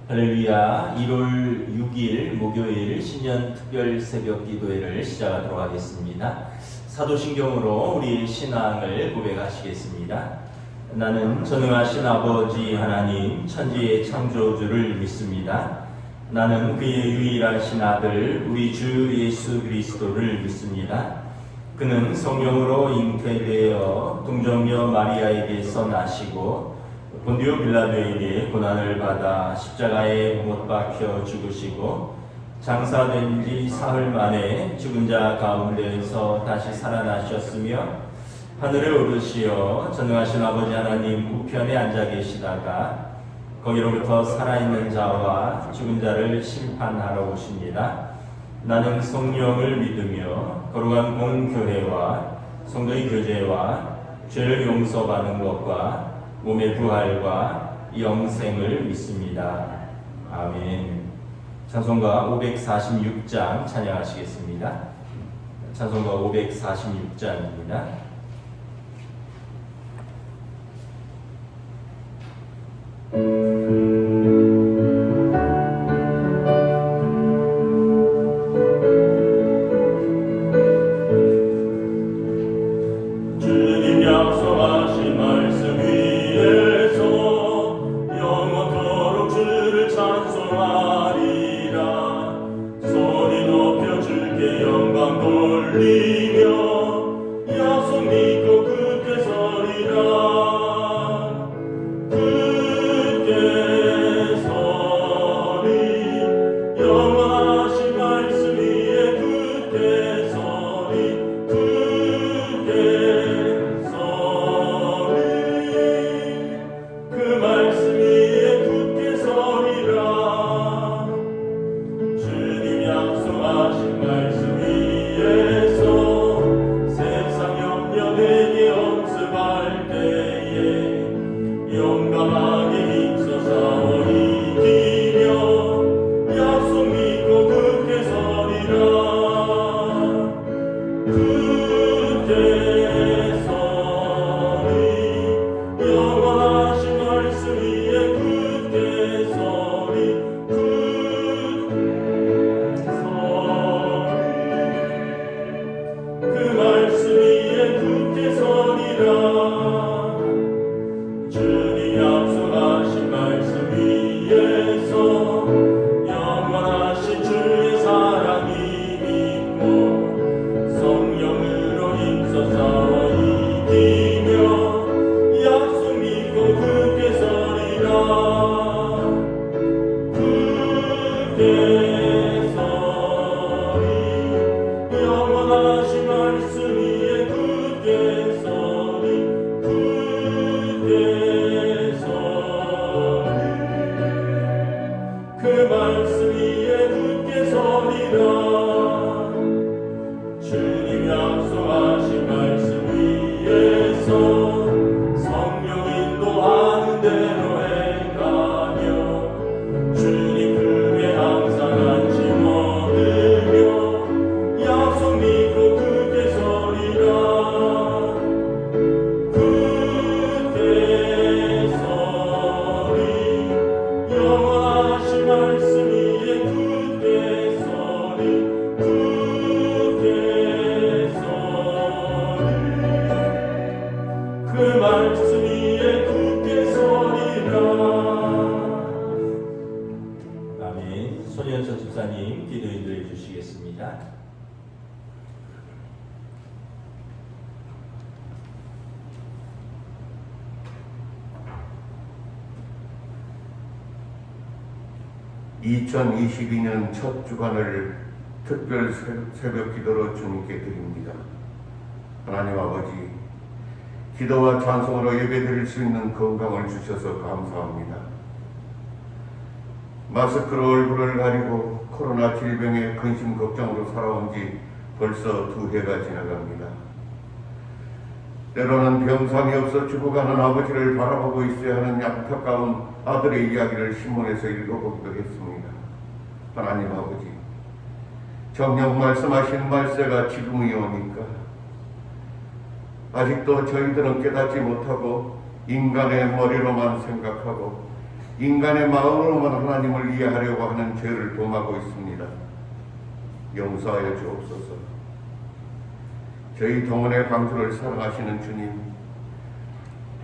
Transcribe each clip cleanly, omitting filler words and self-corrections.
할렐루야. 1월 6일 목요일 신년 특별 새벽 기도회를 시작하도록 하겠습니다. 사도신경으로 우리 신앙을 고백하시겠습니다. 나는 전능하신 아버지 하나님 천지의 창조주를 믿습니다. 나는 그의 유일하신 아들 우리 주 예수 그리스도를 믿습니다. 그는 성령으로 잉태되어 동정녀 마리아에게서 나시고 본디오 빌라도에게 고난을 받아 십자가에 못 박혀 죽으시고 장사된 지 사흘 만에 죽은 자 가운데에서 다시 살아나셨으며 하늘에 오르시어 전능하신 아버지 하나님 우편에 앉아 계시다가 거기로부터 살아있는 자와 죽은 자를 심판하러 오십니다. 나는 성령을 믿으며 거룩한 공교회와 성도의 교제와 죄를 용서받는 것과 몸의 부활과 영생을 믿습니다. 아멘. 찬송가 546장 찬양하시겠습니다. 찬송가 546장입니다. 손현철 집사님 기도 인도해 주시겠습니다. (2022년) 첫 주간을 특별 새벽 기도로 주님께 드립니다. 하나님 아버지, 기도와 찬송으로 예배드릴 수 있는 건강을 주셔서 감사합니다. 마스크로 얼굴을 가리고 코로나 질병의 근심 걱정으로 살아온 지 벌써 2해가 지나갑니다. 때로는 병상이 없어 죽어가는 아버지를 바라보고 있어야 하는 안타까운 아들의 이야기를 신문에서 읽어보기도 했습니다. 하나님 아버지, 정녕 말씀하신 말세가 지금이 오니까 아직도 저희들은 깨닫지 못하고 인간의 머리로만 생각하고 인간의 마음으로만 하나님을 이해하려고 하는 죄를 범하고 있습니다. 용서하여 주옵소서. 저희 동원의 방주를 사랑하시는 주님,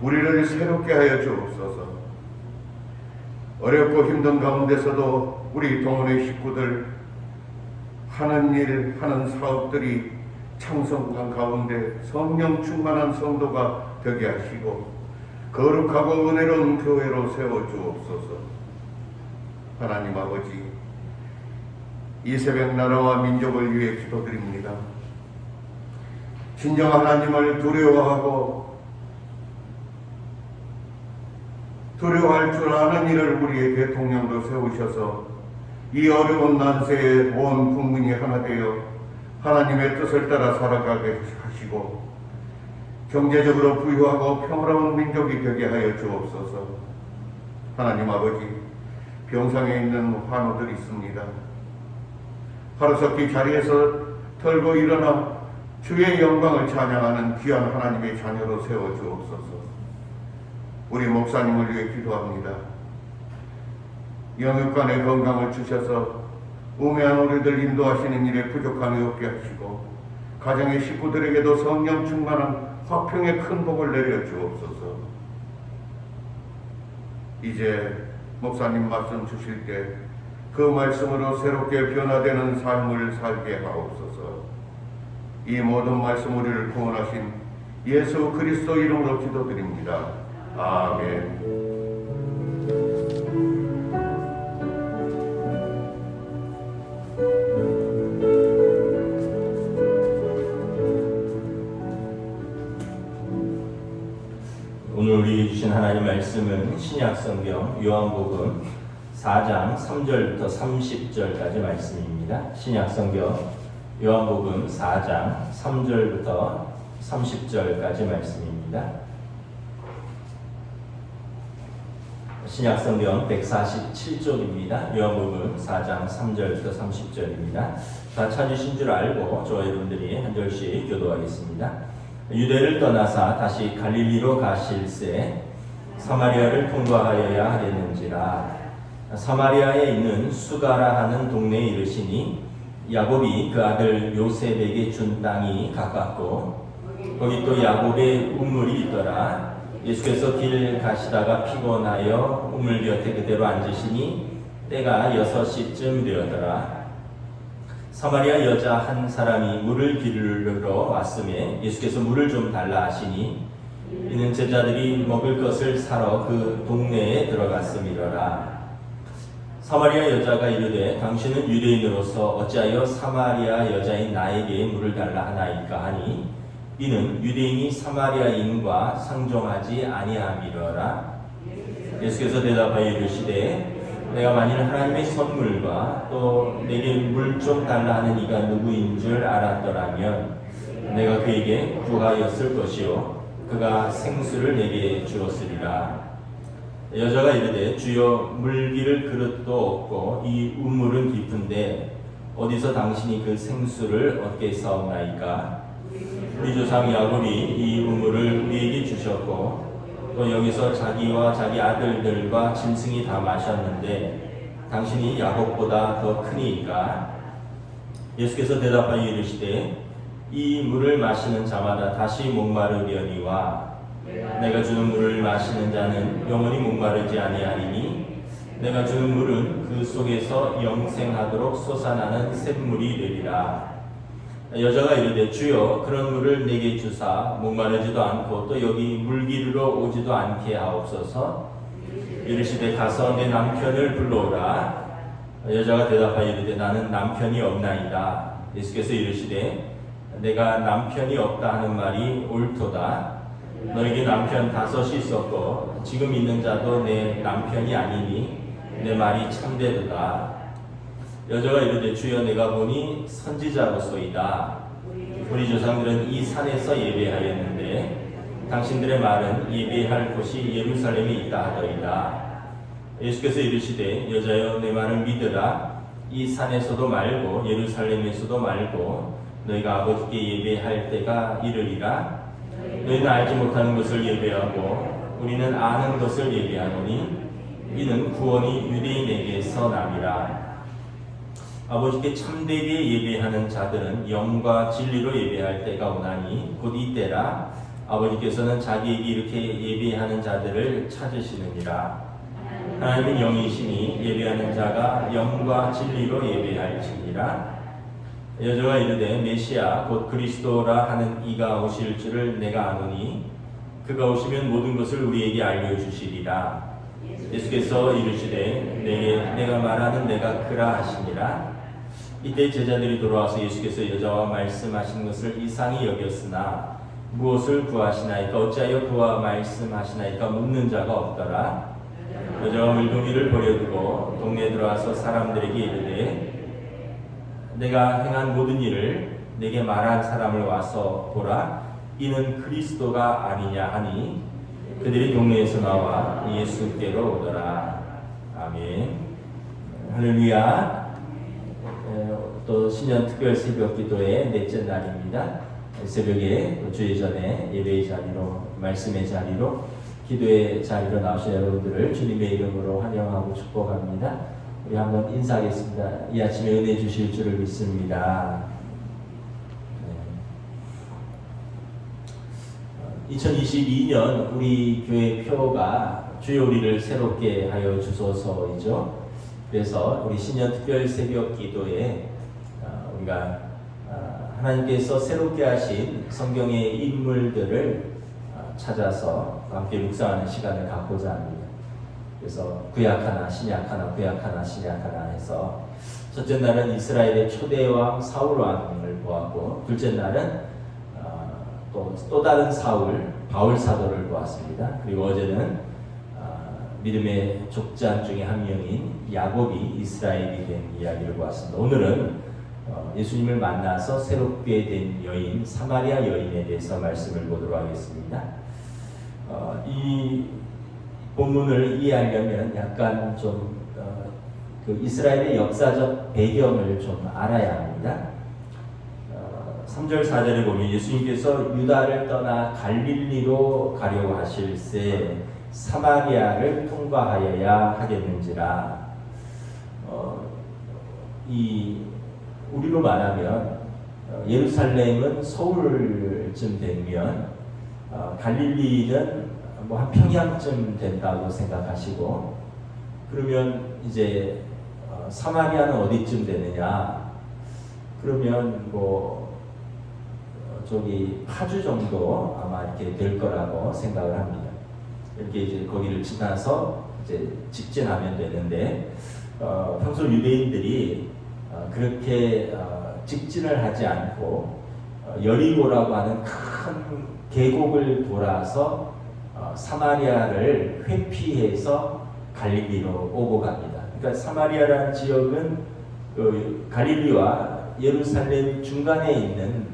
우리를 새롭게 하여 주옵소서. 어렵고 힘든 가운데서도 우리 동원의 식구들 하는 일, 하는 사업들이 창성한 가운데 성령 충만한 성도가 되게 하시고 거룩하고 은혜로운 교회로 세워주옵소서. 하나님 아버지, 이 새벽 나라와 민족을 위해 기도드립니다. 진정 하나님을 두려워할 줄 아는 이를 우리의 대통령도 세우셔서 이 어려운 난세에 온 국민이 하나 되어 하나님의 뜻을 따라 살아가게 하시고 경제적으로 부유하고 평화로운 민족이 되게 하여 주옵소서. 하나님 아버지, 병상에 있는 환우들이 있습니다. 하루속히 자리에서 털고 일어나 주의 영광을 찬양하는 귀한 하나님의 자녀로 세워 주옵소서. 우리 목사님을 위해 기도합니다. 영육간의 건강을 주셔서 우매한 우리들 인도하시는 일에 부족함이 없게 하시고 가정의 식구들에게도 성령 충만한 화평의 큰 복을 내려 주옵소서. 이제 목사님 말씀 주실 때 그 말씀으로 새롭게 변화되는 삶을 살게 하옵소서. 이 모든 말씀 우리를 구원하신 예수 그리스도 이름으로 기도드립니다. 아멘. 오늘 우리 주신 하나님 말씀은 신약성경 요한복음 4장 3절부터 30절까지 말씀입니다. 신약성경 요한복음 4장 3절부터 30절까지 말씀입니다. 신약성경 147쪽입니다. 요한복음 4장 3절부터 30절입니다. 다 찾으신 줄 알고 저와 여러분들이 한 절씩 교도하겠습니다. 유대를 떠나사 다시 갈릴리로 가실새 사마리아를 통과하여야 하겠는지라. 사마리아에 있는 수가라 하는 동네에 이르시니 야곱이 그 아들 요셉에게 준 땅이 가깝고 거기 또 야곱의 우물이 있더라. 예수께서 길 가시다가 피곤하여 우물 곁에 그대로 앉으시니 때가 6시쯤 되었더라. 사마리아 여자 한 사람이 물을 기르러 왔음에 예수께서 물을 좀 달라 하시니 이는 제자들이 먹을 것을 사러 그 동네에 들어갔음이로라. 사마리아 여자가 이르되 당신은 유대인으로서 어찌하여 사마리아 여자인 나에게 물을 달라 하나이까 하니 이는 유대인이 사마리아인과 상종하지 아니함이로라. 예수께서 대답하여 이르시되 내가 만일 하나님의 선물과 또 내게 물 좀 달라 하는 이가 누구인 줄 알았더라면 내가 그에게 구하였을 것이요 그가 생수를 내게 주었으리라. 여자가 이르되 주여 물기를 그릇도 없고 이 우물은 깊은데 어디서 당신이 그 생수를 얻겠사옵나이까. 우리 조상 야곱이 이 우물을 우리에게 주셨고 또 여기서 자기와 자기 아들들과 짐승이 다 마셨는데 당신이 야곱보다 더 크니까. 예수께서 대답하여 이르시되 이 물을 마시는 자마다 다시 목마르려니와 내가 주는 물을 마시는 자는 영원히 목마르지 아니하리니 내가 주는 물은 그 속에서 영생하도록 솟아나는 샘물이 되리라. 여자가 이르되 주여 그런 물을 내게 주사 목마르지도 않고 또 여기 물기르러 오지도 않게 하옵소서. 이르시되 가서 내 남편을 불러오라. 여자가 대답하여 이르되 나는 남편이 없나이다. 예수께서 이르시되 내가 남편이 없다 하는 말이 옳도다. 너에게 남편 5이 있었고 지금 있는 자도 내 남편이 아니니 내 말이 참되도다. 여자가 이르되 주여 내가 보니 선지자로소이다. 우리 조상들은 이 산에서 예배하였는데 당신들의 말은 예배할 곳이 예루살렘에 있다 하더이다. 예수께서 이르시되 여자여 내 말을 믿으라. 이 산에서도 말고 예루살렘에서도 말고 너희가 아버지께 예배할 때가 이르리라. 너희는 알지 못하는 것을 예배하고 우리는 아는 것을 예배하노니 이는 구원이 유대인에게서 남이라. 아버지께 참되게 예배하는 자들은 영과 진리로 예배할 때가 오나니 곧 이때라. 아버지께서는 자기에게 이렇게 예배하는 자들을 찾으시느니라. 하나님은 영이시니 예배하는 자가 영과 진리로 예배할지니라. 여자가 이르되 메시아 곧 그리스도라 하는 이가 오실 줄을 내가 아노니 그가 오시면 모든 것을 우리에게 알려주시리라. 예수께서 이르시되 내가 말하는 내가 그라 하시니라. 이때 제자들이 돌아와서 예수께서 여자와 말씀하신 것을 이상히 여겼으나 무엇을 구하시나이까 어찌하여 그와 말씀하시나이까 묻는 자가 없더라. 여자가 물동이를 버려두고 동네에 들어와서 사람들에게 이르되 내가 행한 모든 일을 내게 말한 사람을 와서 보라. 이는 그리스도가 아니냐 하니 그들이 동네에서 나와 예수께로 오더라. 아멘. 할렐루야. 또 신년 특별 새벽 기도의 넷째 날입니다. 새벽에 주의 전에 예배의 자리로 말씀의 자리로 기도의 자리로 나오신 여러분들을 주님의 이름으로 환영하고 축복합니다. 우리 한번 인사하겠습니다. 이 아침에 은혜 주실 줄을 믿습니다. 2022년 우리 교회 표가 주여 우리를 새롭게 하여 주소서이죠. 그래서 우리 신년 특별 새벽 기도에 우리가 하나님께서 새롭게 하신 성경의 인물들을 찾아서 함께 묵상하는 시간을 갖고자 합니다. 그래서 구약 하나, 신약 하나, 구약 하나, 신약 하나 해서 첫째 날은 이스라엘의 초대왕 사울 왕을 보았고 둘째 날은 또 다른 사울, 바울 사도를 보았습니다. 그리고 어제는 믿음의 족장 중에 한 명인 야곱이 이스라엘이 된 이야기를 보았습니다. 오늘은 예수님을 만나서 새롭게 된 여인, 사마리아 여인에 대해서 말씀을 보도록 하겠습니다. 이 본문을 이해하려면 약간 좀 그 이스라엘의 역사적 배경을 좀 알아야 합니다. 3절 4절에 보면 예수님께서 유다를 떠나 갈릴리로 가려고 하실새 사마리아를 통과하여야 하겠는지라. 우리로 말하면 예루살렘은 서울쯤 되면 갈릴리는 뭐 한 평양쯤 된다고 생각하시고 그러면 이제 사마리아는 어디쯤 되느냐? 그러면 저기 파주 정도 아마 이렇게 될 거라고 생각을 합니다. 이렇게 이제 거기를 지나서 이제 직진하면 되는데 평소 유대인들이 그렇게 직진을 하지 않고 여리고라고 하는 큰 계곡을 돌아서 사마리아를 회피해서 갈릴리로 오고 갑니다. 그러니까 사마리아라는 지역은 갈릴리와 예루살렘 중간에 있는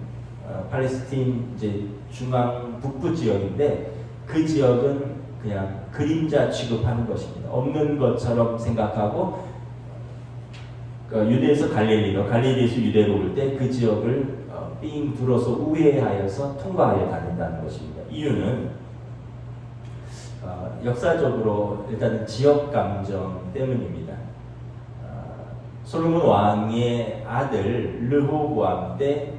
팔레스틴 이제 중앙 북부 지역인데 그 지역은 그냥 그림자 취급하는 것입니다. 없는 것처럼 생각하고 유대에서 갈릴리로, 갈릴리에서 유대로 올 때 그 지역을 삥 둘러서 우회하여서 통과하여 다닌다는 것입니다. 이유는 역사적으로 일단 지역 감정 때문입니다. 솔로몬 왕의 아들 르호보암 때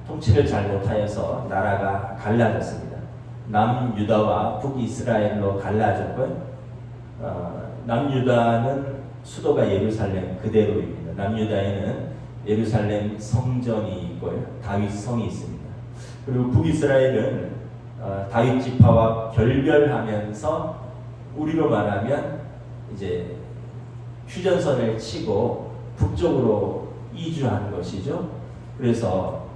통치를 잘못하여서 나라가 갈라졌습니다. 남유다와 북이스라엘로 갈라졌고요. 남유다는 수도가 예루살렘 그대로입니다. 남유다에는 예루살렘 성전이 있고요. 다윗 성이 있습니다. 그리고 북이스라엘은 다윗 지파와 결별하면서 우리로 말하면 이제 휴전선을 치고 북쪽으로 이주한 것이죠. 그래서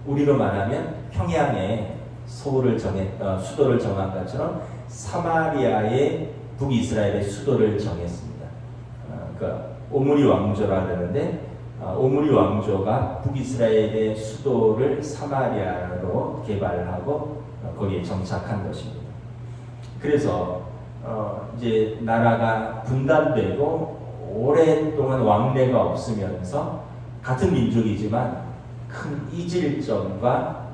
우리로 말하면 평양에 수도를 정한 것처럼 사마리아의 북이스라엘의 수도를 정했습니다. 그러니까 오므리 왕조라 그러는데 오므리 왕조가 북이스라엘의 수도를 사마리아로 개발하고 거기에 정착한 것입니다. 그래서 이제 나라가 분단되고 오랫동안 왕래가 없으면서 같은 민족이지만 큰 이질감과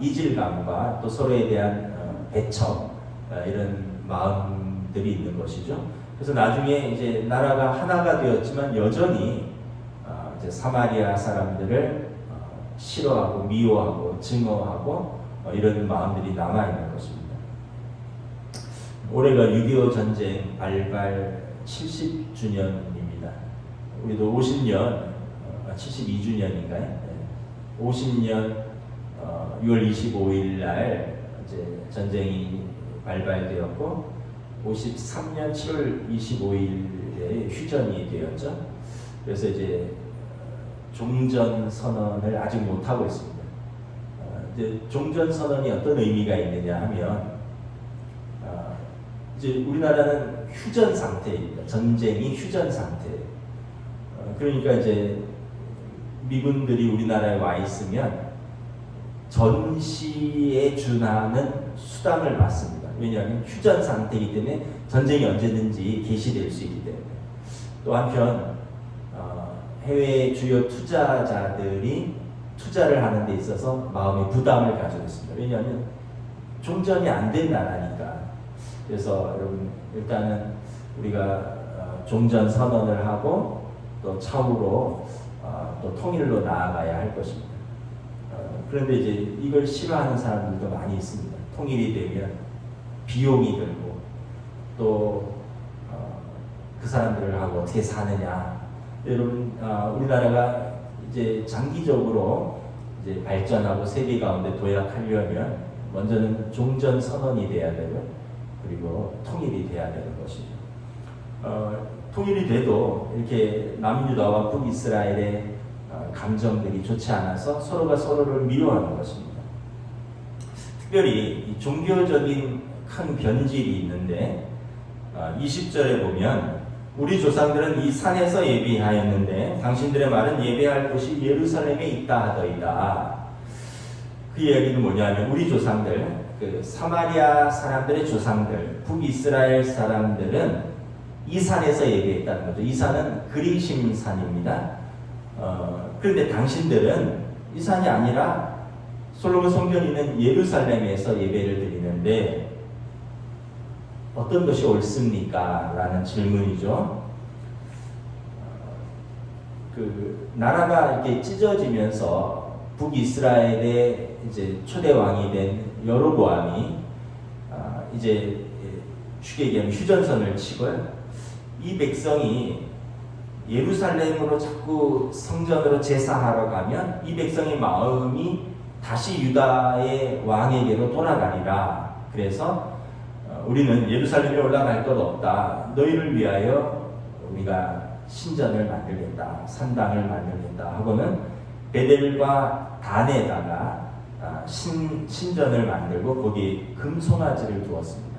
또 서로에 대한 배척 이런 마음들이 있는 것이죠. 그래서 나중에 이제 나라가 하나가 되었지만 여전히 이제 사마리아 사람들을 싫어하고 미워하고 증오하고 이런 마음들이 남아 있는 것입니다. 올해가 6.25 전쟁 발발 70주년입니다. 우리도 50년, 72주년인가요? 50년 6월 25일 날 이제 전쟁이 발발되었고 53년 7월 25일에 휴전이 되었죠. 그래서 이제 종전 선언을 아직 못 하고 있습니다. 이제 종전 선언이 어떤 의미가 있느냐 하면 이제 우리나라는 휴전 상태입니다. 전쟁이 휴전 상태. 그러니까 이제 미군들이 우리나라에 와 있으면 전시에 준하는 수당을 받습니다. 왜냐하면 휴전 상태이기 때문에 전쟁이 언제든지 개시될 수 있기 때문에. 또 한편 해외 주요 투자자들이 투자를 하는 데 있어서 마음의 부담을 가지고 있습니다. 왜냐하면 종전이 안 된 나라니까. 그래서 여러분 일단은 우리가 종전 선언을 하고 또 차후로 또 통일로 나아가야 할 것입니다. 그런데 이제 이걸 싫어하는 사람들도 많이 있습니다. 통일이 되면 비용이 들고 또 그 사람들을 하고 어떻게 사느냐. 여러분 우리나라가 이제 장기적으로 이제 발전하고 세계 가운데 도약하려면 먼저는 종전 선언이 돼야 되고 그리고 통일이 돼야 되는 것이죠. 통일이 돼도 이렇게 남유다와 북이스라엘의 감정들이 좋지 않아서 서로가 서로를 미워하는 것입니다. 특별히 이 종교적인 큰 변질이 있는데 20절에 보면 우리 조상들은 이 산에서 예비하였는데 당신들의 말은 예배할 곳이 예루살렘에 있다 하더이다. 그 이야기는 뭐냐면 우리 조상들, 그 사마리아 사람들의 조상들, 북이스라엘 사람들은 이 산에서 예배했다는 거죠. 이 산은 그리심 산입니다. 그런데 당신들은 이 산이 아니라 솔로몬 성전이 있는 예루살렘에서 예배를 드리는데 어떤 것이 옳습니까? 라는 질문이죠. 그 나라가 이렇게 찢어지면서 북이스라엘의 이제 초대 왕이 된 여로보암이 이제 쉽게 얘기하면 휴전선을 치고요. 이 백성이 예루살렘으로 자꾸 성전으로 제사하러 가면 이 백성의 마음이 다시 유다의 왕에게로 돌아가리라. 그래서 우리는 예루살렘에 올라갈 것 없다. 너희를 위하여 우리가 신전을 만들겠다. 산당을 만들겠다. 하고는 베델과 단에다가 신전을 만들고 거기에 금송아지를 두었습니다.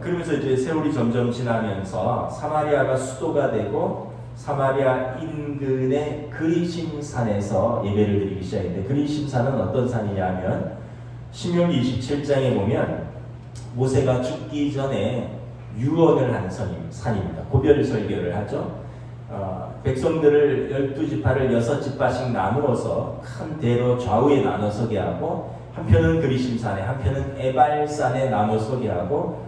그러면서 이제 세월이 점점 지나면서 사마리아가 수도가 되고 사마리아 인근의 그리심산에서 예배를 드리기 시작했는데 그리심산은 어떤 산이냐면 신명기 27장에 보면 모세가 죽기 전에 유언을 한 산입니다. 고별 설교를 하죠. 백성들을 12지파를 6지파씩 나누어서 큰 대로 좌우에 나눠 서게 하고 한편은 그리심산에 한편은 에발산에 나눠 서게 하고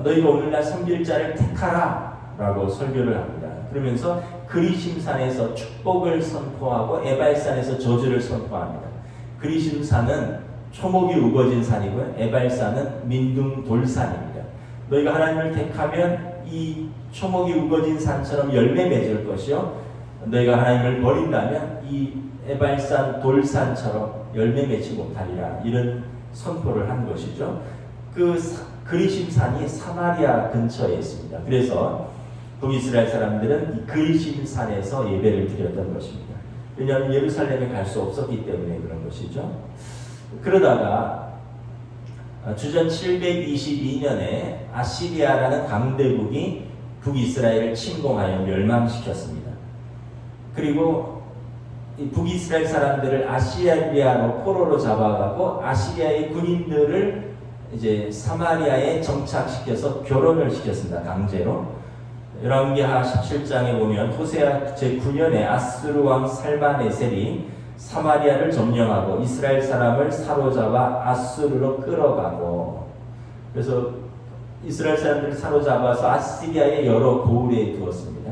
너희가 오늘날 섬길 자를 택하라 라고 설교를 합니다. 그러면서 그리심산에서 축복을 선포하고 에발산에서 저주를 선포합니다. 그리심산은 초목이 우거진 산이고요. 에발산은 민둥 돌산입니다. 너희가 하나님을 택하면 이 초목이 우거진 산처럼 열매 맺을 것이요. 너희가 하나님을 버린다면 이 에발산 돌산처럼 열매 맺지 못하리라. 이런 선포를 한 것이죠. 그 그리심산이 사마리아 근처에 있습니다. 그래서 북이스라엘 사람들은 이 그리심산에서 예배를 드렸던 것입니다. 왜냐하면 예루살렘에 갈 수 없었기 때문에 그런 것이죠. 그러다가 주전 722년에 아시리아라는 강대국이 북이스라엘을 침공하여 멸망시켰습니다. 그리고 이 북이스라엘 사람들을 아시리아로 포로로 잡아가고 아시리아의 군인들을 이제 사마리아에 정착시켜서 결혼을 시켰습니다. 강제로. 열왕기하 17장에 보면 호세아 제9년에 아스루 왕 살마네셀이 사마리아를 점령하고 이스라엘 사람을 사로잡아 아수르로 끌어가고 그래서 이스라엘 사람들을 사로잡아서 아시리아의 여러 고을에 두었습니다.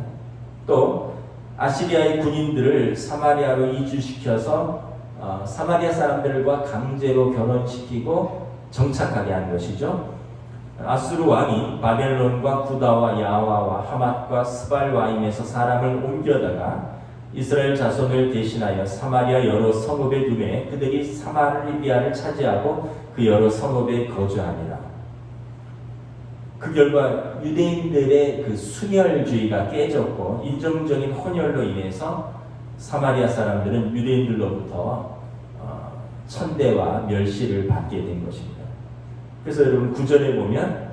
또 아시리아의 군인들을 사마리아로 이주시켜서 사마리아 사람들과 강제로 결혼시키고 정착하게 한 것이죠. 아수르 왕이 바벨론과 구다와 야와와 하맛과 스발와임에서 사람을 옮겨다가 이스라엘 자손을 대신하여 사마리아 여러 성읍에 두매 그들이 사마리아를 차지하고 그 여러 성읍에 거주하니라. 그 결과 유대인들의 그 순혈주의가 깨졌고 인종적인 혼혈로 인해서 사마리아 사람들은 유대인들로부터 천대와 멸시를 받게 된 것입니다. 그래서 여러분 9절에 보면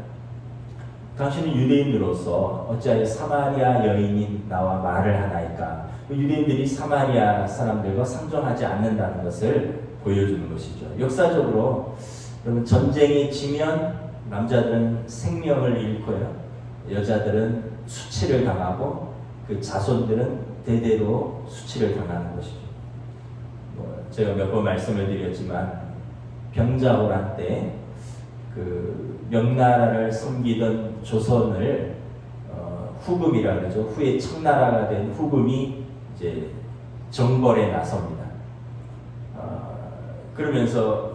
당신은 유대인으로서 어찌하여 사마리아 여인인 나와 말을 하나이까. 유대인들이 사마리아 사람들과 상종하지 않는다는 것을 보여주는 것이죠. 역사적으로 여러분 전쟁이 지면 남자들은 생명을 잃고요, 여자들은 수치를 당하고 그 자손들은 대대로 수치를 당하는 것이죠. 제가 몇 번 말씀을 드렸지만 병자호란 때 그 명나라를 섬기던 조선을 후금이라 그러죠. 후에 청나라가 된 후금이 이제 정벌에 나섭니다. 그러면서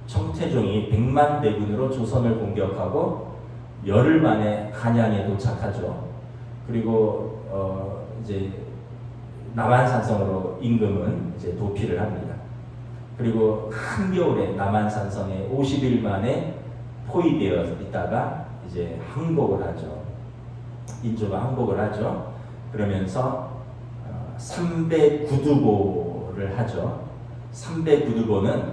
청태종이 100만 대군으로 조선을 공격하고 열흘 만에 한양에 도착하죠. 그리고 이제 남한산성으로 임금은 이제 도피를 합니다. 그리고 한겨울에 남한산성에 50일 만에 포위되어 있다가 이제 항복을 하죠. 인조가 항복을 하죠. 그러면서 300구두보를 하죠. 300구두보는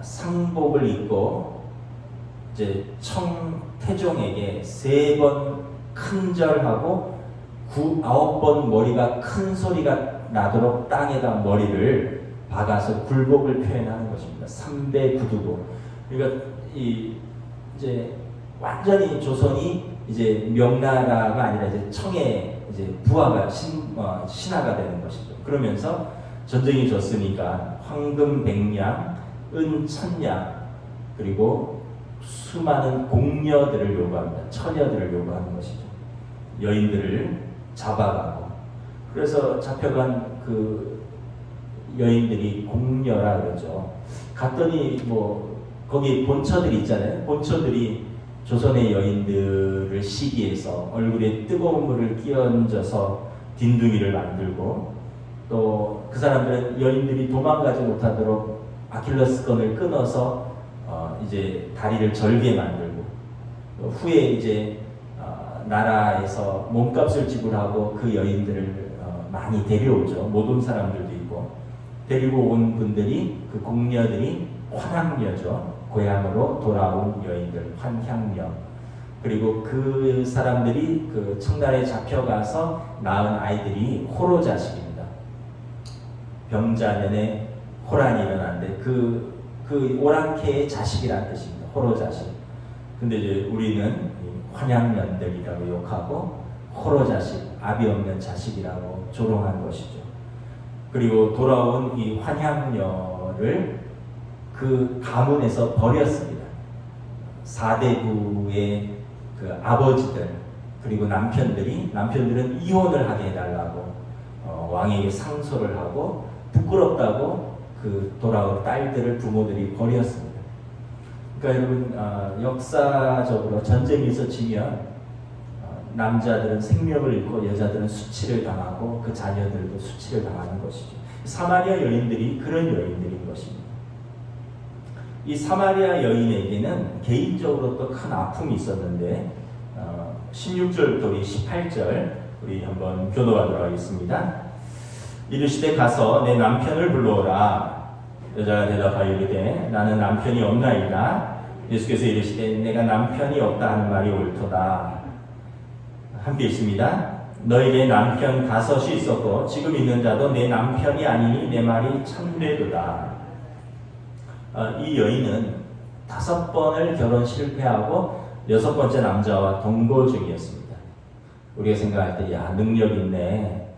상복을 입고 이제 청태종에게 3번 큰절하고 9번 머리가 큰 소리가 나도록 땅에다 머리를 박아서 굴복을 표현하는 것입니다. 300구두보. 그러니까 이제 완전히 조선이 이제 명나라가 아니라 이제 청의 이제 부하가 신하가 되는 것이죠. 그러면서 전쟁이 졌으니까 황금 100량, 은 1000량, 그리고 수많은 공녀들을 요구합니다. 처녀들을 요구하는 것이죠. 여인들을 잡아가고. 그래서 잡혀간 그 여인들이 공녀라 그러죠. 갔더니 거기 본처들이 있잖아요. 본처들이 조선의 여인들을 시기해서 얼굴에 뜨거운 물을 끼얹어서 딘둥이를 만들고, 또 그 사람들은 여인들이 도망가지 못하도록 아킬레스건을 끊어서 이제 다리를 절게 만들고, 후에 이제 나라에서 몸값을 지불하고 그 여인들을 많이 데려오죠. 모든 사람들도 있고, 데리고 온 분들이, 그 공녀들이 환향녀죠. 고향으로 돌아온 여인들, 환향녀. 그리고 그 사람들이 그 청나라에 잡혀가서 낳은 아이들이 호로 자식입니다. 병자년에 호란이 일어났는데 그 오랑캐의 자식이라는 뜻입니다. 호로 자식. 근데 이제 우리는 환향년들이라고 욕하고 호로 자식, 아비 없는 자식이라고 조롱한 것이죠. 그리고 돌아온 이 환향녀를 그 가문에서 버렸습니다. 4대부의 그 아버지들, 그리고 남편들은 이혼을 하게 해달라고 왕에게 상소를 하고, 부끄럽다고 그 돌아온 딸들을 부모들이 버렸습니다. 그러니까 여러분, 역사적으로 전쟁에서 지면 남자들은 생명을 잃고 여자들은 수치를 당하고 그 자녀들도 수치를 당하는 것이죠. 사마리아 여인들이 그런 여인들인 것입니다. 이 사마리아 여인에게는 개인적으로 또 큰 아픔이 있었는데 16절부터 우리 18절 우리 한번 교도하도록 하겠습니다. 이르시되 가서 내 남편을 불러오라. 여자가 대답하여 이르되 나는 남편이 없나이다. 예수께서 이르시되 내가 남편이 없다 하는 말이 옳도다. 함께 있습니다. 너에게 남편 5이 있었고 지금 있는 자도 내 남편이 아니니 내 말이 참되도다. 이 여인은 5번을 결혼 실패하고 6번째 남자와 동거 중이었습니다. 우리가 생각할 때 야, 능력 있네,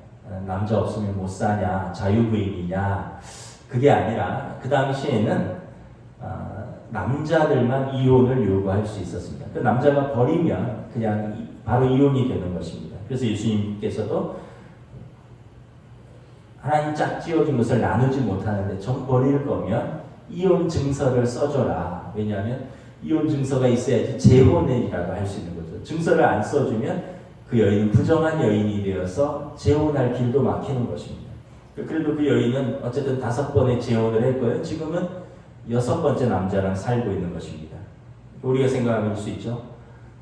남자 없으면 못 사냐, 자유부인이냐. 그게 아니라 그 당시에는 남자들만 이혼을 요구할 수 있었습니다. 그 남자가 버리면 그냥 바로 이혼이 되는 것입니다. 그래서 예수님께서도 하나님 짝 지어준 것을 나누지 못하는데 정 버릴 거면 이혼 증서를 써줘라. 왜냐하면 이혼 증서가 있어야지 재혼이라고 할 수 있는 거죠. 증서를 안 써주면 그 여인은 부정한 여인이 되어서 재혼할 길도 막히는 것입니다. 그래도 그 여인은 어쨌든 5번의 재혼을 했고요. 지금은 6번째 남자랑 살고 있는 것입니다. 우리가 생각할 수 있죠.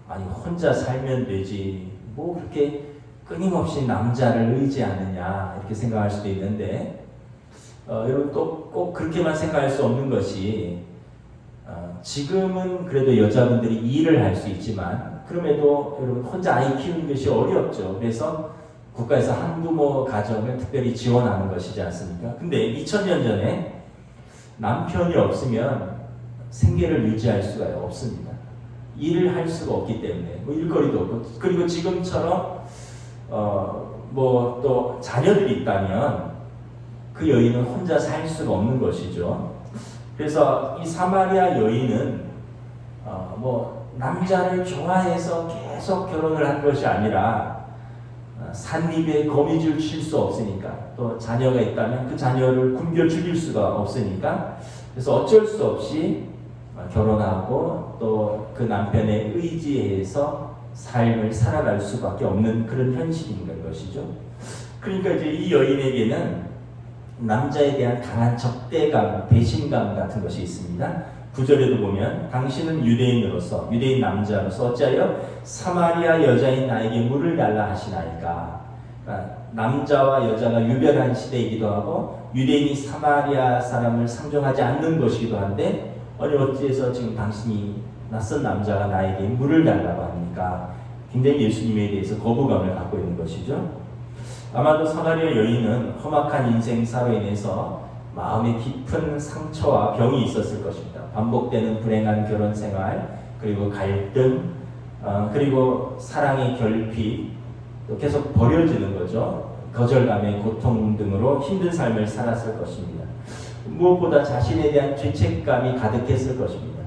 아니 혼자 살면 되지. 뭐 그렇게 끊임없이 남자를 의지하느냐 이렇게 생각할 수도 있는데 여러분 또 꼭 그렇게만 생각할 수 없는 것이 지금은 그래도 여자분들이 일을 할 수 있지만 그럼에도 여러분 혼자 아이 키우는 것이 어렵죠. 그래서 국가에서 한부모 가정을 특별히 지원하는 것이지 않습니까? 근데 2000년 전에 남편이 없으면 생계를 유지할 수가 없습니다. 일을 할 수가 없기 때문에 뭐 일거리도 없고 그리고 지금처럼 뭐 또 자녀들이 있다면 그 여인은 혼자 살 수가 없는 것이죠. 그래서 이 사마리아 여인은 뭐 남자를 좋아해서 계속 결혼을 한 것이 아니라 산입에 거미줄 칠 수 없으니까 또 자녀가 있다면 그 자녀를 굶겨 죽일 수가 없으니까 그래서 어쩔 수 없이 결혼하고 또 그 남편의 의지에서 삶을 살아갈 수밖에 없는 그런 현실인 것이죠. 그러니까 이제 이 여인에게는 남자에 대한 강한 적대감, 배신감 같은 것이 있습니다. 9절에도 보면 당신은 유대인으로서 유대인 남자로서 어찌하여 사마리아 여자인 나에게 물을 달라 하시나이까. 그러니까 남자와 여자가 유별한 시대이기도 하고 유대인이 사마리아 사람을 상종하지 않는 것이기도 한데 아니 어찌해서 지금 당신이 낯선 남자가 나에게 물을 달라고 합니까? 굉장히 예수님에 대해서 거부감을 갖고 있는 것이죠. 아마도 사마리아 여인은 험악한 인생사로 인해서 마음에 깊은 상처와 병이 있었을 것입니다. 반복되는 불행한 결혼 생활, 그리고 갈등, 그리고 사랑의 결핍, 또 계속 버려지는 거죠. 거절감의 고통 등으로 힘든 삶을 살았을 것입니다. 무엇보다 자신에 대한 죄책감이 가득했을 것입니다.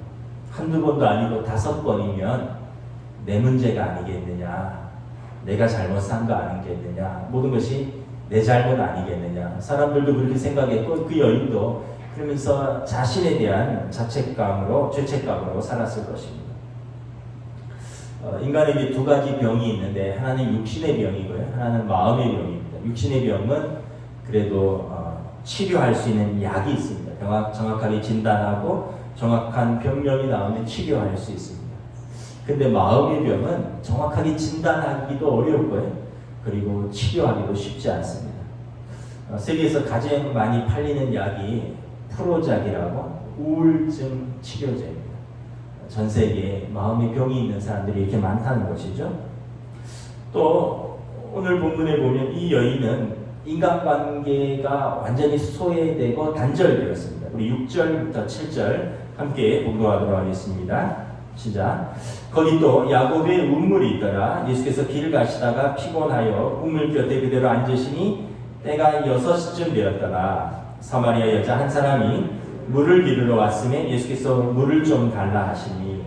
한두 번도 아니고 5번이면 내 문제가 아니겠느냐, 내가 잘못 산 거 아니겠느냐, 모든 것이 내 잘못 아니겠느냐. 사람들도 그렇게 생각했고 그 여인도 그러면서 자신에 대한 자책감으로 죄책감으로 살았을 것입니다. 인간에게 2가지 병이 있는데 하나는 육신의 병이고요, 하나는 마음의 병입니다. 육신의 병은 그래도 치료할 수 있는 약이 있습니다. 정확하게 진단하고 정확한 병명이 나오면 치료할 수 있습니다. 근데 마음의 병은 정확하게 진단하기도 어렵고요, 그리고 치료하기도 쉽지 않습니다. 세계에서 가장 많이 팔리는 약이 프로작이라고 우울증 치료제입니다. 전 세계에 마음의 병이 있는 사람들이 이렇게 많다는 것이죠. 또 오늘 본문에 보면 이 여인은 인간관계가 완전히 소외되고 단절되었습니다. 우리 6절부터 7절 함께 봉독하도록 하겠습니다. 시작. 거기 또 야곱의 우물이 있더라. 예수께서 길을 가시다가 피곤하여 우물 곁에 그대로 앉으시니 때가 6시쯤 되었더라. 사마리아 여자 한 사람이 물을 기르러 왔음에 예수께서 물을 좀 달라 하시니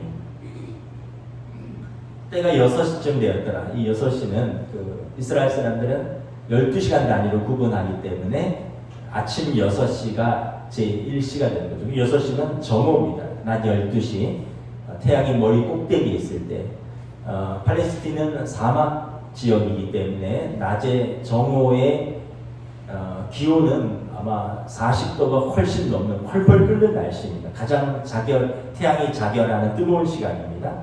때가 6시쯤 되었더라. 이 6시는 이스라엘 사람들은 12시간 단위로 구분하기 때문에 아침 6시가 제1시가 되는 거죠. 6시는 정오입니다. 낮 12시 태양이 머리 꼭대기에 있을 때 팔레스틴은 사막 지역이기 때문에 낮에 정오의 기온은 아마 40도가 훨씬 넘는 펄펄 끓는 날씨입니다. 가장 태양이 자결하는 뜨거운 시간입니다.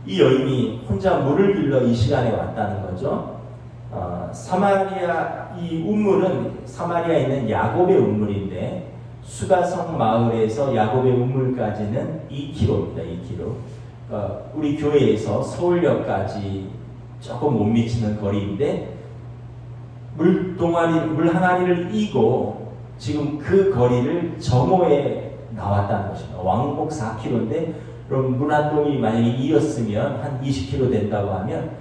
이 여인이 혼자 물을 길러 이 시간에 왔다는 거죠. 사마리아 이 우물은 사마리아에 있는 야곱의 우물인데 수가성 마을에서 야곱의 우물까지는 2km입니다. 2km. 우리 교회에서 서울역까지 조금 못 미치는 거리인데 물 항아리를 이고 지금 그 거리를 정오에 나왔다는 것입니다. 왕복 4km인데 그럼 물 한 동이 만약에 이었으면 한 20km 된다고 하면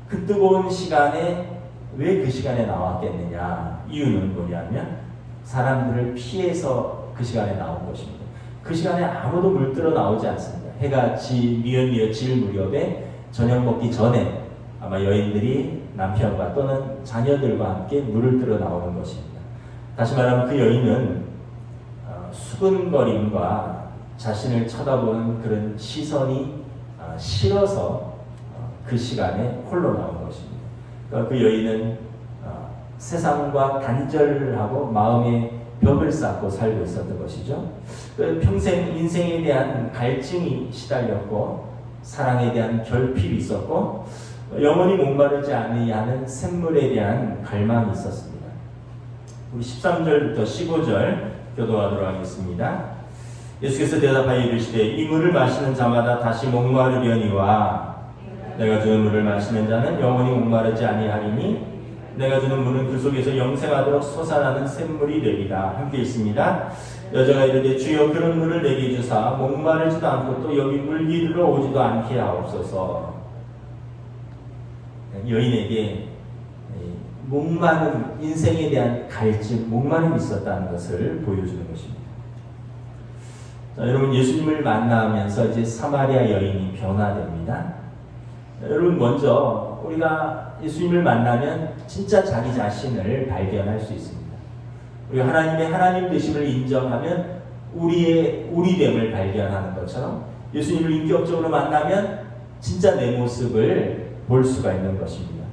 그 뜨거운 시간에 왜 그 시간에 나왔겠느냐. 이유는 뭐냐면 사람들을 피해서 그 시간에 나온 것입니다. 그 시간에 아무도 물들어 나오지 않습니다. 해가 뉘엿뉘엿 질 무렵에 저녁 먹기 전에 아마 여인들이 남편과 또는 자녀들과 함께 물을 들어 나오는 것입니다. 다시 말하면 그 여인은 수근거림과 자신을 쳐다보는 그런 시선이 싫어서 그 시간에 홀로 나온 것입니다. 그러니까 그 여인은 세상과 단절하고 마음의 벽을 쌓고 살고 있었던 것이죠. 평생 인생에 대한 갈증이 시달렸고 사랑에 대한 결핍이 있었고 영원히 목마르지 아니하는 샘물에 대한 갈망이 있었습니다. 우리 13절부터 15절 교도하도록 하겠습니다. 예수께서 대답하여 이르시되 이 물을 마시는 자마다 다시 목마르려니와 내가 주는 물을 마시는 자는 영원히 목마르지 아니하리니 내가 주는 물은 그 속에서 영생하도록 솟아나는 샘물이 되리라. 함께 있습니다. 여자가 이르되 주여 그런 물을 내게 주사 목마르지도 않고 또 여기 물기르러 오지도 않게 하옵소서. 여인에게 목마른 인생에 대한 갈증, 목마름이 있었다는 것을 보여주는 것입니다. 자, 여러분 예수님을 만나면서 이제 사마리아 여인이 변화됩니다. 여러분 먼저 우리가 예수님을 만나면 진짜 자기 자신을 발견할 수 있습니다. 우리가 하나님의 하나님 되심을 인정하면 우리의 우리됨을 발견하는 것처럼 예수님을 인격적으로 만나면 진짜 내 모습을 볼 수가 있는 것입니다.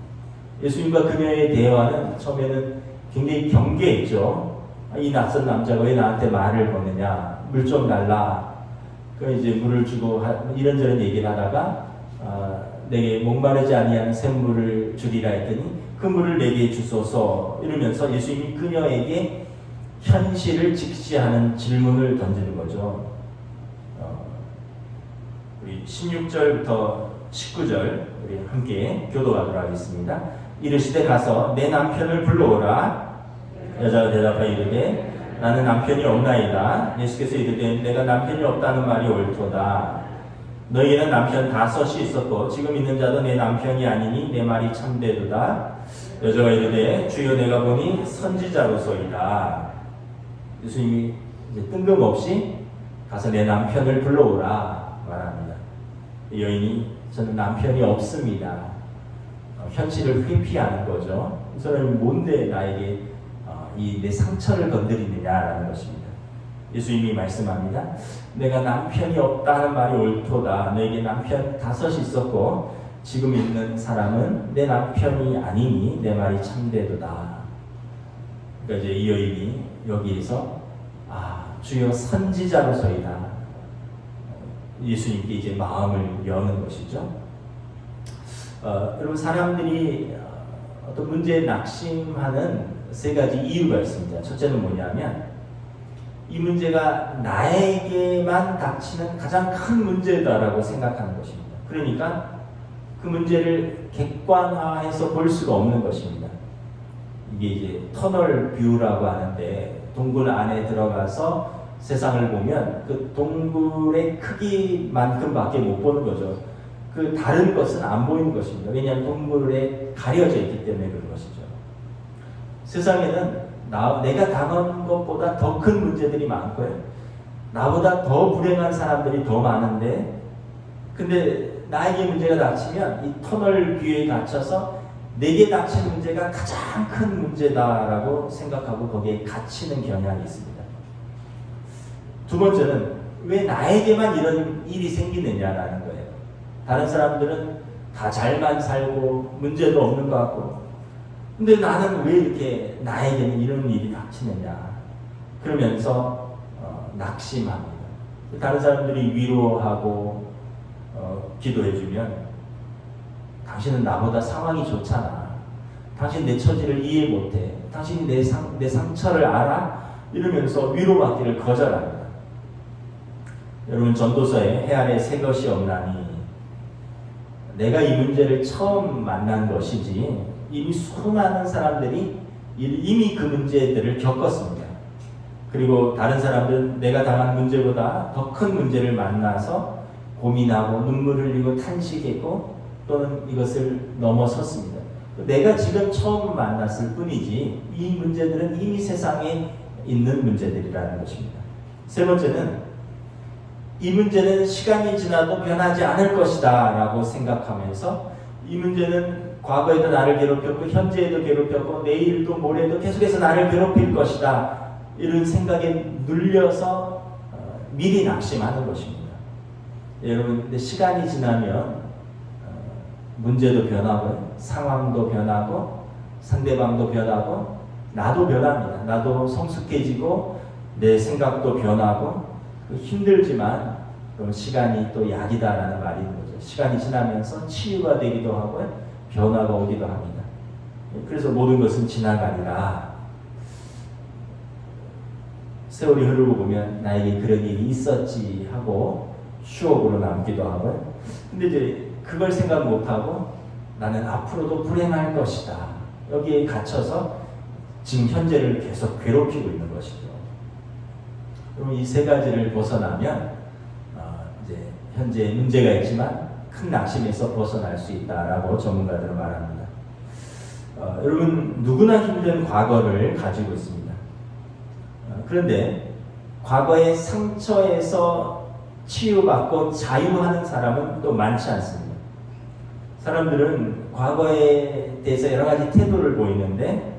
예수님과 그녀의 대화는 처음에는 굉장히 경계했죠. 이 낯선 남자가 왜 나한테 말을 거느냐, 물 좀 달라. 그 이제 물을 주고 이런저런 얘기를 하다가 내게 목마르지 아니하는 샘물을 주리라 했더니 그 물을 내게 주소서 이러면서 예수님이 그녀에게 현실을 직시하는 질문을 던지는 거죠. 우리 16절부터 19절 우리 함께 교도하도록 하겠습니다. 이르시되 가서 내 남편을 불러오라. 여자가 대답하여 이르되 나는 남편이 없나이다. 예수께서 이르되 내가 남편이 없다는 말이 옳도다. 너희에는 남편 5이 있었고 지금 있는 자도 내 남편이 아니니 내 말이 참되도다. 여자가 이르되 주여 내가 보니 선지자로소이다. 예수님이 이제 뜬금없이 가서 내 남편을 불러오라 말합니다. 여인이 저는 남편이 없습니다. 현실을 회피하는 거죠. 이 사람이 뭔데 나에게 이 내 상처를 건드리느냐라는 것입니다. 예수님이 말씀합니다. 내가 남편이 없다는 말이 옳도다. 너에게 남편 5이 있었고 지금 있는 사람은 내 남편이 아니니 내 말이 참되도다. 그러니까 이제 이 여인이 여기에서 주여 선지자로서이다. 예수님께 이제 마음을 여는 것이죠. 여러분 사람들이 어떤 문제에 낙심하는 3가지 이유가 있습니다. 첫째는 뭐냐면 이 문제가 나에게만 닥치는 가장 큰 문제다라고 생각하는 것입니다. 그러니까 그 문제를 객관화해서 볼 수가 없는 것입니다. 이게 이제 터널 뷰라고 하는데 동굴 안에 들어가서 세상을 보면 그 동굴의 크기만큼밖에 못 보는 거죠. 그 다른 것은 안 보이는 것입니다. 왜냐하면 동굴에 가려져 있기 때문에 그런 것이죠. 세상에는 내가 당한 것보다 더 큰 문제들이 많고요. 나보다 더 불행한 사람들이 더 많은데 근데 나에게 문제가 닥치면 이 터널 뷰에 갇혀서 내게 닥친 문제가 가장 큰 문제다라고 생각하고 거기에 갇히는 경향이 있습니다. 두 번째는 왜 나에게만 이런 일이 생기느냐라는 거예요. 다른 사람들은 다 잘만 살고 문제도 없는 것 같고 근데 나는 왜 이렇게 나에게는 이런 일이 닥치느냐 그러면서 낙심합니다. 다른 사람들이 위로하고 기도해주면 당신은 나보다 상황이 좋잖아. 당신 내 처지를 이해 못해. 당신이 내 상처를 알아? 이러면서 위로받기를 거절합니다. 여러분 전도서에 해 아래 새 것이 없나니 내가 이 문제를 처음 만난 것이지 이미 수많은 사람들이 이미 그 문제들을 겪었습니다. 그리고 다른 사람들은 내가 당한 문제보다 더 큰 문제를 만나서 고민하고 눈물을 흘리고 탄식했고 또는 이것을 넘어섰습니다. 내가 지금 처음 만났을 뿐이지 이 문제들은 이미 세상에 있는 문제들이라는 것입니다. 세 번째는 이 문제는 시간이 지나도 변하지 않을 것이다 라고 생각하면서 이 문제는 과거에도 나를 괴롭혔고 현재에도 괴롭혔고 내일도 모레도 계속해서 나를 괴롭힐 것이다 이런 생각에 눌려서 미리 낙심하는 것입니다. 여러분, 근데 시간이 지나면 문제도 변하고 상황도 변하고 상대방도 변하고 나도 변합니다. 나도 성숙해지고 내 생각도 변하고 힘들지만 그럼 시간이 또 약이다라는 말이 있는 거죠. 시간이 지나면서 치유가 되기도 하고 변화가 오기도 합니다. 그래서 모든 것은 지나가리라. 세월이 흐르고 보면 나에게 그런 일이 있었지 하고 추억으로 남기도 하고 근데 이제 그걸 생각 못하고 나는 앞으로도 불행할 것이다. 여기에 갇혀서 지금 현재를 계속 괴롭히고 있는 것이죠. 그럼 이 세 가지를 벗어나면 이제 현재 문제가 있지만 큰 낙심에서 벗어날 수 있다라고 전문가들은 말합니다. 여러분 누구나 힘든 과거를 가지고 있습니다. 그런데 과거의 상처에서 치유받고 자유하는 사람은 또 많지 않습니다. 사람들은 과거에 대해서 여러 가지 태도를 보이는데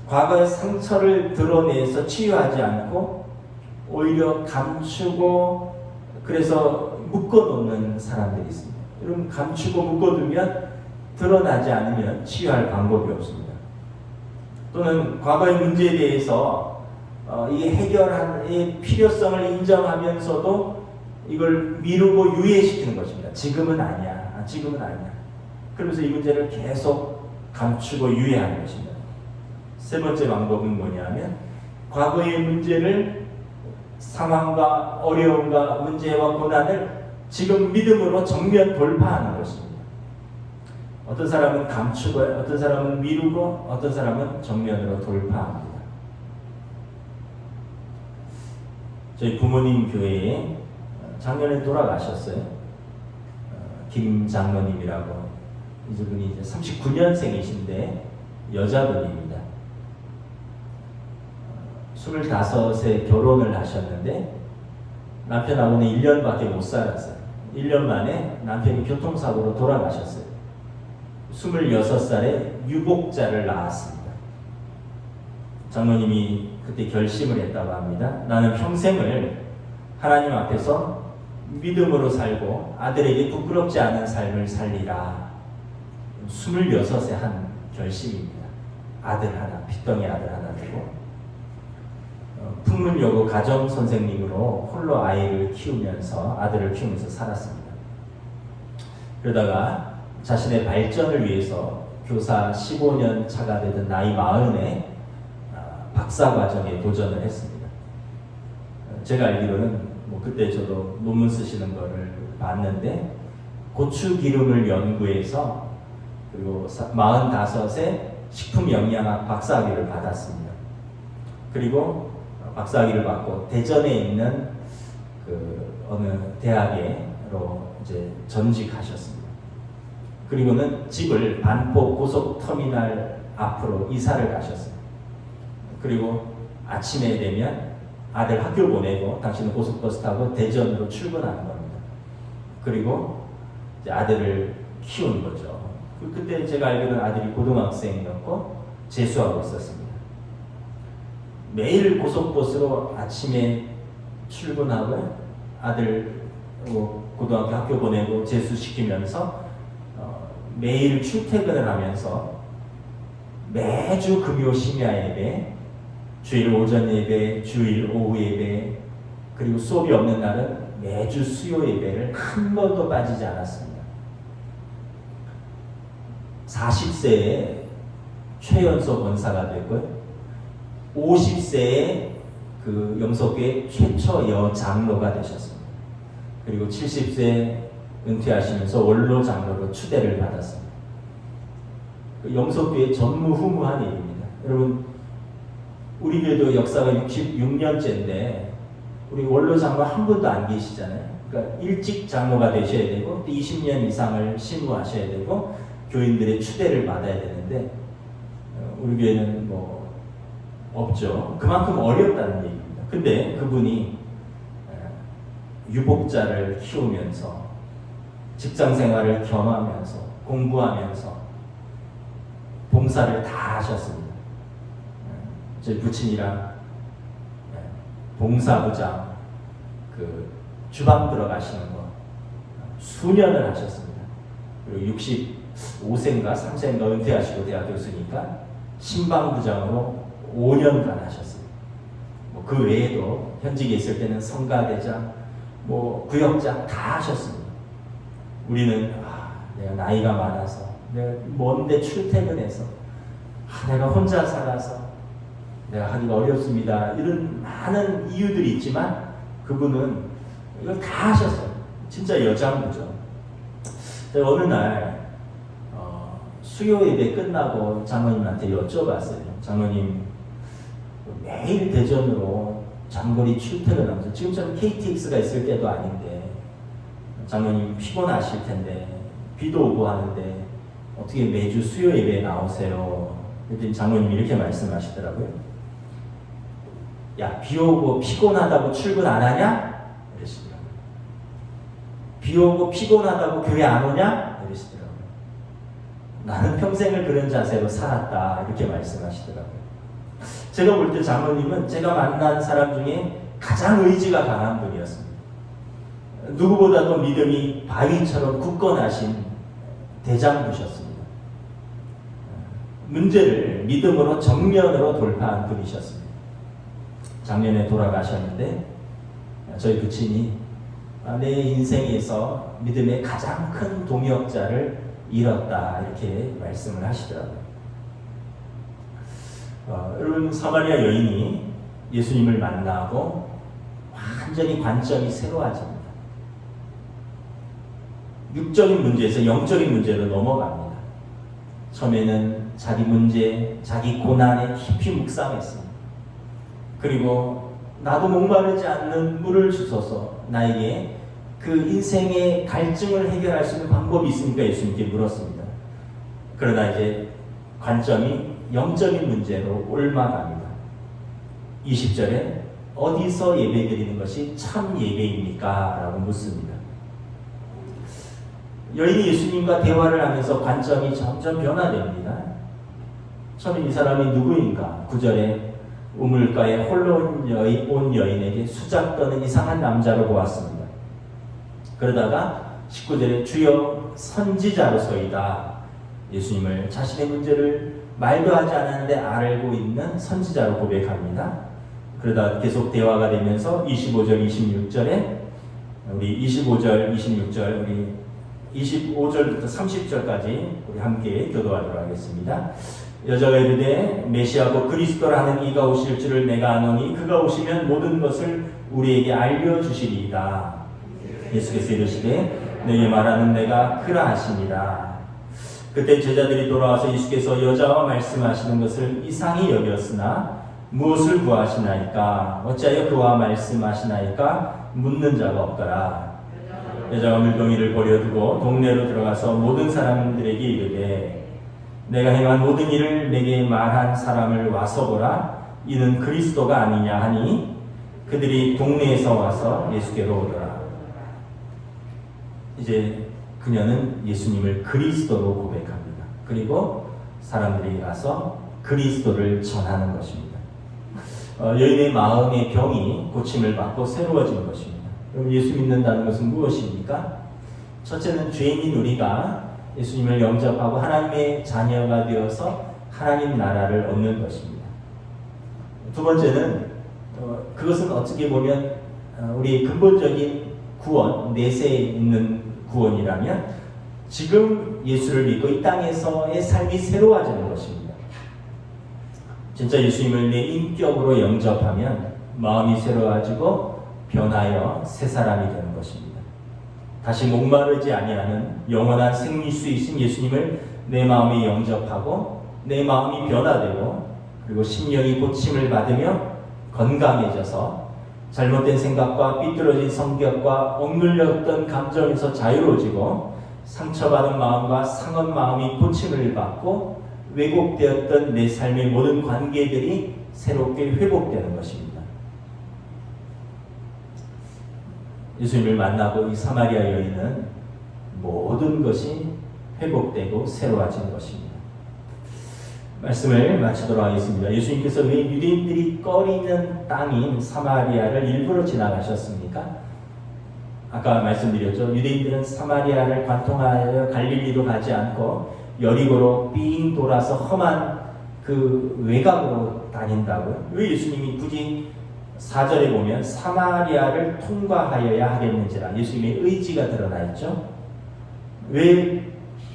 과거의 상처를 드러내서 치유하지 않고 오히려 감추고 그래서 묶어놓는 사람들이 있습니다. 여러분 감추고 묶어두면 드러나지 않으면 치유할 방법이 없습니다. 또는 과거의 문제에 대해서 이게 해결의 필요성을 인정하면서도 이걸 미루고 유예시키는 것입니다. 지금은 아니야. 지금은 아니야. 그러면서 이 문제를 계속 감추고 유예하는 것입니다. 세 번째 방법은 뭐냐면 과거의 문제를 상황과 어려움과 문제와 고난을 지금 믿음으로 정면 돌파하는 것입니다. 어떤 사람은 감추고 어떤 사람은 미루고 어떤 사람은 정면으로 돌파합니다. 저희 부모님 교회에 작년에 돌아가셨어요. 김 장로님이라고 이분이 이제 39년생이신데 여자분입니다. 25세 결혼을 하셨는데 남편하고는 1년밖에 못 살았어요. 1년 만에 남편이 교통사고로 돌아가셨어요. 26살에 유복자를 낳았습니다. 장로님이 그때 결심을 했다고 합니다. 나는 평생을 하나님 앞에서 믿음으로 살고 아들에게 부끄럽지 않은 삶을 살리라. 26세 한 결심입니다. 아들 하나, 핏덩이 아들 하나 되고 풍문여고 가정선생님으로 홀로 아이를 키우면서 아들을 키우면서 살았습니다. 그러다가 자신의 발전을 위해서 교사 15년 차가 되던 나이 40에 박사과정에 도전을 했습니다. 제가 알기로는 그때 저도 논문 쓰시는 거를 봤는데 고추기름을 연구해서 그리고 45세 식품영양학 박사학위를 받았습니다. 그리고 박사학위를 받고 대전에 있는 그 어느 대학으로 이제 전직하셨습니다. 그리고는 집을 반포 고속터미널 앞으로 이사를 가셨어요. 그리고 아침에 되면 아들 학교 보내고 당신은 고속버스 타고 대전으로 출근하는 겁니다. 그리고 이제 아들을 키우는 거죠. 그때 제가 알기로는 아들이 고등학생이었고 재수하고 있었습니다. 매일 고속버스로 아침에 출근하고 아들 고등학교 학교 보내고 재수시키면서 매일 출퇴근을 하면서 매주 금요 심야 예배, 주일 오전 예배, 주일 오후 예배, 그리고 수업이 없는 날은 매주 수요 예배를 한 번도 빠지지 않았습니다. 40세에 최연소 권사가 됐고요. 50세에 그 영석교회 최초 여장로가 되셨습니다. 그리고 70세 은퇴하시면서 원로 장로로 추대를 받았습니다. 그 영석교회 전무후무한 일입니다. 여러분, 우리 교회도 역사가 66년째인데 우리 원로 장로 한 분도 안 계시잖아요. 그러니까 일찍 장로가 되셔야 되고 20년 이상을 신무하셔야 되고 교인들의 추대를 받아야 되는데 우리 교회는 뭐 없죠. 그만큼 어렵다는 얘기입니다. 근데 그분이 유복자를 키우면서 직장 생활을 겸하면서 공부하면서 봉사를 다 하셨습니다. 저희 부친이랑 봉사부장 그 주방 들어가시는 거 수년을 하셨습니다. 그리고 65세인가 3세인가 은퇴하시고 대학 교수니까 신방부장으로 5년간 하셨어요. 그 외에도 현직에 있을 때는 성가대장, 구역장 다 하셨습니다. 우리는 내가 나이가 많아서 내가 먼데 출퇴근해서 내가 혼자 살아서 내가 하기가 어렵습니다. 이런 많은 이유들이 있지만 그분은 이걸 다 하셨어요. 진짜 여장부죠. 어느 날 수요 예배 끝나고 장로님한테 여쭤봤어요. 장로님, 매일 대전으로 장거리 출퇴근하면서 지금처럼 KTX가 있을 때도 아닌데 장로님 피곤하실 텐데 비도 오고 하는데 어떻게 매주 수요 예배에 나오세요? 그랬더니 장로님이 이렇게 말씀하시더라고요. 야, 비 오고 피곤하다고 출근 안 하냐? 이러시더라고요. 비 오고 피곤하다고 교회 안 오냐? 이러시더라고요. 나는 평생을 그런 자세로 살았다. 이렇게 말씀하시더라고요. 제가 볼 때 장로님은 제가 만난 사람 중에 가장 의지가 강한 분이었습니다. 누구보다도 믿음이 바위처럼 굳건하신 대장부셨습니다. 문제를 믿음으로 정면으로 돌파한 분이셨습니다. 작년에 돌아가셨는데 저희 부친이 내 인생에서 믿음의 가장 큰 동역자를 잃었다 이렇게 말씀을 하시더라고요. 여러분, 사마리아 여인이 예수님을 만나고 완전히 관점이 새로워집니다. 육적인 문제에서 영적인 문제로 넘어갑니다. 처음에는 자기 문제, 자기 고난에 깊이 묵상했습니다. 그리고 나도 목마르지 않는 물을 주소서, 나에게 그 인생의 갈증을 해결할 수 있는 방법이 있습니까? 예수님께 물었습니다. 그러나 이제 관점이 영적인 문제로 옮아갑니다. 20절에 어디서 예배드리는 것이 참 예배입니까? 라고 묻습니다. 여인이 예수님과 대화를 하면서 관점이 점점 변화됩니다. 처음에 이 사람이 누구인가? 9절에 우물가에 홀로 온 여인에게 수작 떠는 이상한 남자로 보았습니다. 그러다가 19절에 주여 선지자로서이다. 예수님을 자신의 문제를 말도 하지 않았는데 알고 있는 선지자로 고백합니다. 그러다 계속 대화가 되면서 25절, 26절에 우리 25절, 26절, 우리 25절부터 30절까지 우리 함께 교도하도록 하겠습니다. 여자가 이르되 메시아고 그리스도라 하는 이가 오실 줄을 내가 아노니 그가 오시면 모든 것을 우리에게 알려주시리이다. 예수께서 이르시되 너희 말하는 내가 그라 하시니라. 그때 제자들이 돌아와서 예수께서 여자와 말씀하시는 것을 이상히 여겼으나 무엇을 구하시나이까? 어찌하여 그와 말씀하시나이까? 묻는 자가 없더라. 여자가 물동이를 버려두고 동네로 들어가서 모든 사람들에게 이르되 내가 행한 모든 일을 내게 말한 사람을 와서 보라. 이는 그리스도가 아니냐 하니 그들이 동네에서 와서 예수께로 오더라. 이제 그녀는 예수님을 그리스도로 고백합니다. 그리고 사람들이 가서 그리스도를 전하는 것입니다. 여인의 마음의 병이 고침을 받고 새로워지는 것입니다. 그럼 예수 믿는다는 것은 무엇입니까? 첫째는 죄인인 우리가 예수님을 영접하고 하나님의 자녀가 되어서 하나님 나라를 얻는 것입니다. 두 번째는 그것은 어떻게 보면 우리 근본적인 구원, 내세에 있는 구원이라면 지금 예수를 믿고 이 땅에서의 삶이 새로워지는 것입니다. 진짜 예수님을 내 인격으로 영접하면 마음이 새로워지고 변하여 새 사람이 되는 것입니다. 다시 목마르지 아니하는 영원한 생리수이신 예수님을 내 마음에 영접하고 내 마음이 변화되고 그리고 심령이 고침을 받으며 건강해져서 잘못된 생각과 삐뚤어진 성격과 억눌렸던 감정에서 자유로워지고 상처받은 마음과 상한 마음이 고침을 받고 왜곡되었던 내 삶의 모든 관계들이 새롭게 회복되는 것입니다. 예수님을 만나고 이 사마리아 여인은 모든 것이 회복되고 새로워진 것입니다. 말씀을 마치도록 하겠습니다. 예수님께서 왜 유대인들이 꺼리는 땅인 사마리아를 일부러 지나가셨습니까? 아까 말씀드렸죠. 유대인들은 사마리아를 관통하여 갈릴리로 가지 않고 여리고로 삥 돌아서 험한 그 외곽으로 다닌다고요. 왜 예수님이 굳이 4절에 보면 사마리아를 통과하여야 하겠는지라 예수님의 의지가 드러나 있죠. 왜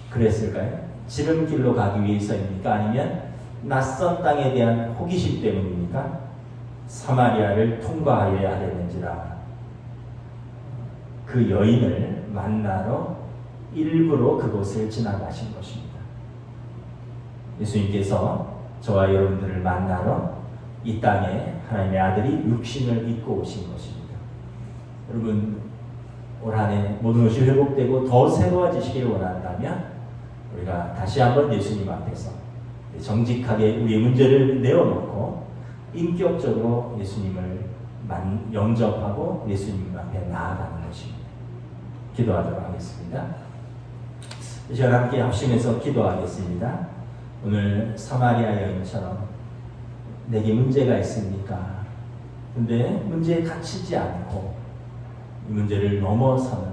그랬을까요? 지름길로 가기 위해서입니까? 아니면 낯선 땅에 대한 호기심 때문입니까? 사마리아를 통과하여야 하겠는지라 그 여인을 만나러 일부러 그곳을 지나가신 것입니다. 예수님께서 저와 여러분들을 만나러 이 땅에 하나님의 아들이 육신을 입고 오신 것입니다. 여러분 올 한 해 모든 것이 회복되고 더 새로워지시기를 원한다면 우리가 다시 한번 예수님 앞에서 정직하게 우리의 문제를 내어놓고 인격적으로 예수님을 영접하고 예수님 앞에 나아가는 것입니다. 기도하도록 하겠습니다. 이 시간 함께 합심해서 기도하겠습니다. 오늘 사마리아 여인처럼 내게 문제가 있습니까? 근데 문제에 갇히지 않고 이 문제를 넘어서는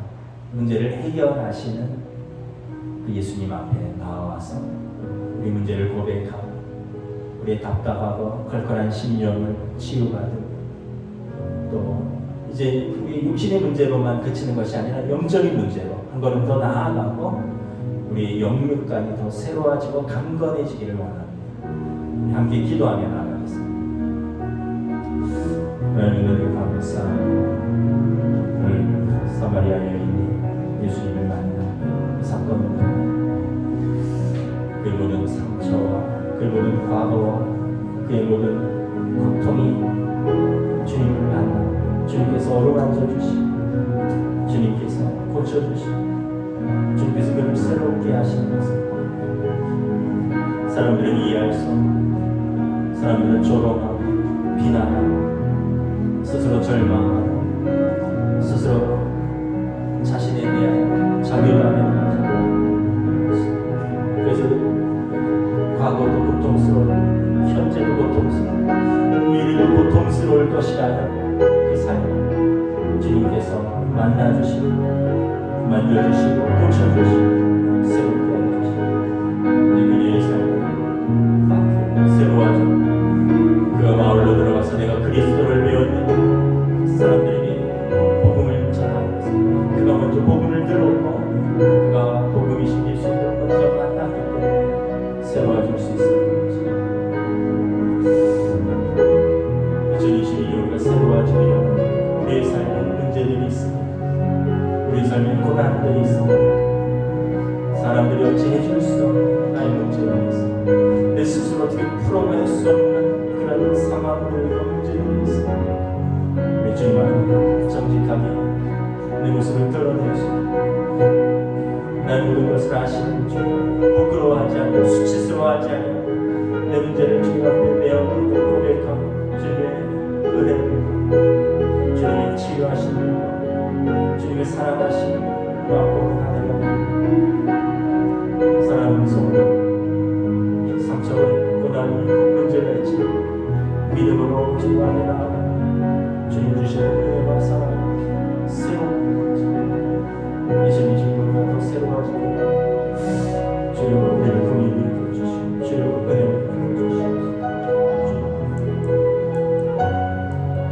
문제를 해결하시는 그 예수님 앞에 나와서 우리 문제를 고백하고 우리의 답답하고 컬컬한 심령을 치유받으고 또 이제 우리 육신의 문제로만 그치는 것이 아니라 영적인 문제로 한 걸음 더 나아가고 우리의 영육간이 더 새로워지고 강건해지기를 원합니다. 함께 기도하며 나아가겠습니다. 하나님을 감사하고 오늘 사마리아 여인이 예수님을 만나 이 사건을 그의 모든 상처와 그의 모든 과거와 그의 모든 고통이 주님을 만나 주님께서 어루만져 주시고 주님께서 고쳐주시고 주님께서 그를 새롭게 하시는 것을 사람들은 이해할 수 없고 사람들은 조롱하고 비난하고 스스로 절망하고 스스로 자신에 대한 자괴감에 그래서 과거도 고통스러워 현재도 고통스러워 미래도 고통스러울 것이라는 그 삶을 주님께서 만나주시고 만져주시고 고쳐주시고 새롭게 해주시고 그녀의 삶을 바꾸고 새로워지고 그가 마을로 들어가서 내가 그리스도를 배웠느냐 사람들에게 복음을 전하면서 그가 먼저 복음을 들었고 그가 복음이신 예수님을 먼저 만났기 때문에 새로워질 수 있었던 것입니다. 2022년가 새로워지려 우리의 삶에 문제들이 있습니다. 우리 삶에 고난들이 있습니다. 사람들이 어찌 해줄 수 없는 나의 문제들이 있습니다. 내 스스로 어떻게 풀어낼 수 없는 그런 상황들과 문제들이 있습니다. 우리 주님 앞에 정직하게 내 모습을 드러내시고 나의 모든 것을 아시는 주 부끄러워하지 않고 수치스러워하지 않고 내 문제를 주님 앞에 내어놓고 고백하고 주님의 은혜를 주님의 치유하시는 주님의 사랑하심을 맛보는 한 해가 사랑하는 성도 상처가 있고 고난이 있고 문제가 있지 믿음으로 주님 앞에 나아가 주님 주시는 은혜와 사랑